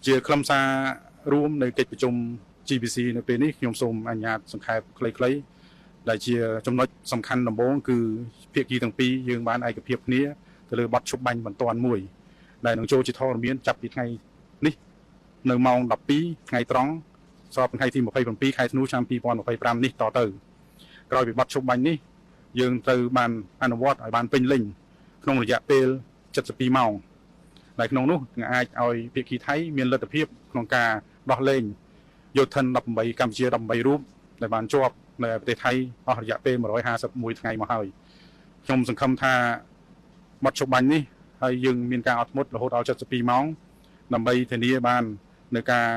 ជាខ្លឹមសាររួមនៃកិច្ចប្រជុំ GBC នៅពេលនេះខ្ញុំសូមអនុញ្ញាតសង្ខេបខ្លីៗដែលជាចំណុចសំខាន់ដំបូងគឺភាគីទាំងពីរយើងបានឯកភាពគ្នាទៅលើបទឈប់បាញ់បន្ទាន់មួយដែលនឹងចូលជាធរមានចាប់ពីថ្ងៃនេះនៅម៉ោង 12 ថ្ងៃត្រង់ស្របថ្ងៃទី 27 ខែធ្នូឆ្នាំ 2025 នេះតទៅក្រោយពីបទឈប់បាញ់នេះយើងត្រូវបានអនុវត្តឲ្យបានពេញលេញក្នុងរយៈពេល72ម៉ោងដែលក្នុងនោះនឹងអាចឲ្យភាគីថៃមានលទ្ធភាពក្នុងការដោះលែងយោធិន18កម្ពុជា18រូបដែលបានជាប់នៅប្រទេសថៃអស់រយៈពេល151ថ្ងៃមកហើយខ្ញុំសង្ឃឹមថាបទឈប់បាញ់នេះហើយយើងមានការអត់ធ្មត់រហូតដល់72ម៉ោងដើម្បីធានាបាននៅការ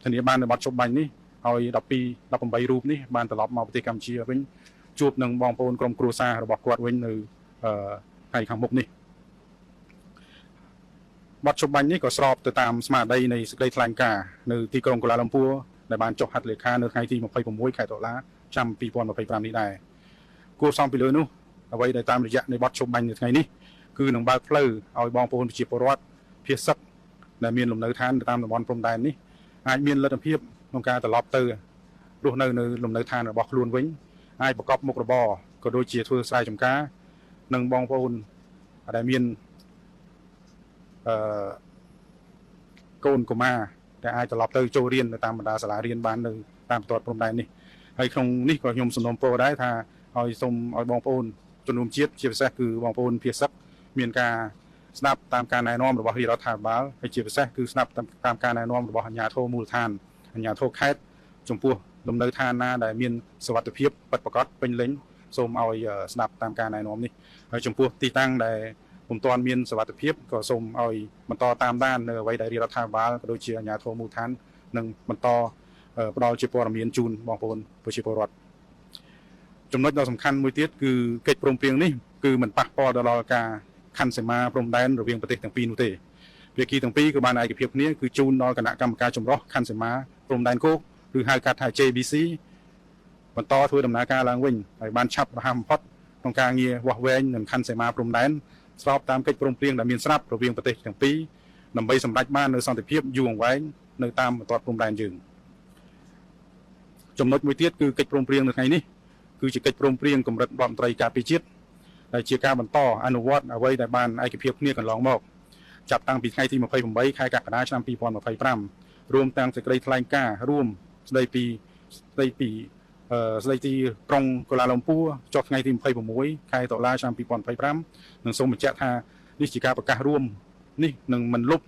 ធានាបាននៅបទឈប់បាញ់នេះឲ្យ18រូបនេះបានត្រឡប់មកប្រទេសកម្ពុជាវិញជួបនឹងបងប្អូនក្រុមគ្រួសាររបស់គាត់វិញនៅថ្ងៃខាងមុខនេះបទឈប់បាញ់នេះក៏ស្របទៅតាមស្មារតីនៃសេចក្តីថ្លែងការណ៍នៅទីក្រុងកូឡាឡាំពួរដែលបានចុះហត្ថលេខានៅថ្ងៃទី26ខែតុលាឆ្នាំ2025នេះដែរគួរសមពីលើនោះអ្វីដែលតាមរយៈនៃបទឈប់បាញ់នៅថ្ងៃនេះគឺនឹងបើកផ្លូវឲ្យបងប្អូនប្រជាពលរដ្ឋភៀសសឹកដែលមានលំនៅឋានតាមតំបន់ព្រំដែននេះអាចមានលទ្ធភាពក្នុងការត្រឡប់ទៅរស់នៅលំនៅឋានរបស់ខ្លួនវិញអាចប្រកបមុខរបរក៏ដូចជាធ្វើស្រែចម្ការនិងបងប្អូនដែលមានកូនកុមារដែលអាចត្រឡប់ទៅចូលរៀននៅតាមបណ្ដាសាលារៀនបាននៅតាមបន្ទាត់ព្រំដែននេះហើយក្នុងនេះក៏ខ្ញុំសំណូមពរដែរថាឲ្យសូមឲ្យបងប្អូនជនរួមជាតិជាពិសេសគឺបងប្អូនភៀសសឹកមានការស្ដាប់តាមការណែនាំរបស់រាជរដ្ឋាភិបាលហើយជាពិសេសគឺស្ដាប់តាមការណែនាំរបស់អាជ្ញាធរមូលដ្ឋានអាជ្ញាធរខេត្តចំពោះលំនៅឋានណាដែលមានសុវត្ថិភាពពិតប្រាកដពេញលេញសូមឲ្យស្ដាប់តាមការណែនាំនេះហើយចំពោះទីតាំងដែលពុំទាន់មានសុវត្ថិភាពក៏សូមឲ្យបន្តតាមដាននៅអ្វីដែលរាជរដ្ឋាភិបាលក៏ដូចជាអាជ្ញាធរមូលដ្ឋាននឹងបន្តផ្ដល់ជាព័ត៌មានជូនបងប្អូនប្រជាពលរដ្ឋចំណុចដ៏សំខាន់មួយទៀតគឺកិច្ចព្រមព្រៀងនេះគឺមិនប៉ះពាល់ដល់ការខណ្ឌសីមាព្រំដែនរវាងប្រទេសទាំងពីរនោះទេភាគីទាំងពីរក៏បានឯកភាពគ្នាគឺជូនដល់គណៈកម្មការចម្រុះខណ្ឌសីមាព្រំដែនគោកឬហៅកាត់ថា JBC បន្តធ្វើដំណើរការឡើងវិញហើយបានឆាប់រហ័សបំផុតក្នុងការងារវាស់វែងនឹងខណ្ឌសីមាព្រំដែនស្របតាមកិច្ចព្រមព្រៀងដែលមានស្រាប់រវាងប្រទេសទាំងពីរដើម្បីសម្រេចបាននូវសន្តិភាពយូរអង្វែងនៅតាមបន្ទាត់ព្រំដែនយើងចំណុចមួយទៀតគឺកិច្ចព្រមព្រៀងនៅថ្ងៃនេះគឺជាកិច្ចព្រមព្រៀងកម្រិតរដ្ឋមន្ត្រីការពារជាតិដែលជាការបន្តអនុវត្តអ្វីដែលបានឯកភាពគ្នាកន្លងមកចាប់តាំងពីថ្ងៃទី28ខែកក្កដាឆ្នាំ2025រួមទាំងសេចក្តីថ្លែងការណ៍រួមស្តីពីក្រុងកូឡាឡាំពួរចុះថ្ងៃទី26ខែតុលាឆ្នាំ2025និងសូមបញ្ជាក់ថានេះជាការប្រកាសរួមនេះនឹងមិនលុប